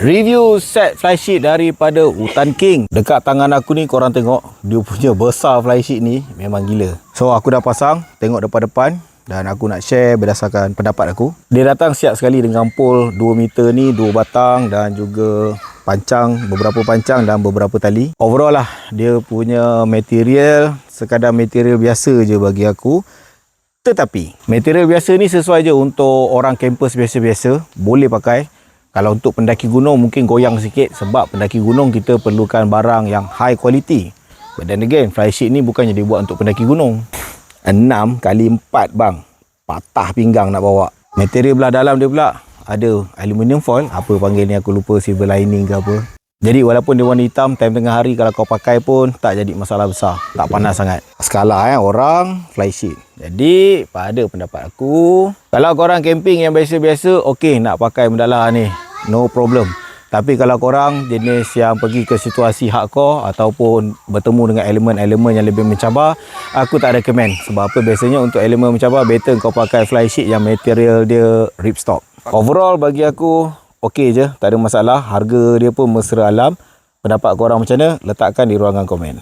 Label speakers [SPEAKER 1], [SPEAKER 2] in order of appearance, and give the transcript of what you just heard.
[SPEAKER 1] Review set flysheet daripada Hutan King. Dekat tangan aku ni korang tengok, dia punya besar flysheet ni memang gila. So aku dah pasang, tengok depan-depan dan aku nak share berdasarkan pendapat aku. Dia datang siap sekali dengan pole 2 meter ni, 2 batang dan juga pancang, beberapa pancang dan beberapa tali. Overall lah, dia punya material sekadar material biasa je bagi aku. Tetapi material biasa ni sesuai je untuk orang kampus biasa-biasa, boleh pakai. Kalau untuk pendaki gunung mungkin goyang sikit, sebab pendaki gunung kita perlukan barang yang high quality. But then again, flysheet ni bukannya dibuat untuk pendaki gunung. 6 kali 4 bang, patah pinggang nak bawa. Material belah dalam dia pula ada aluminium foil, apa panggil ni aku lupa, silver lining ke apa. Jadi walaupun dia warna hitam, time tengah hari kalau kau pakai pun tak jadi masalah besar, tak panas sangat. Skala orang flysheet. Jadi pada pendapat aku, kalau korang camping yang biasa-biasa, okey nak pakai benda lah ni, no problem. Tapi kalau korang jenis yang pergi ke situasi hardcore ataupun bertemu dengan elemen-elemen yang lebih mencabar, aku tak recommend. Sebab apa, biasanya untuk elemen mencabar better kau pakai flysheet yang material dia ripstop. Overall bagi aku okey je, tak ada masalah. Harga dia pun mesra alam. Pendapat korang macam mana? Letakkan di ruangan komen.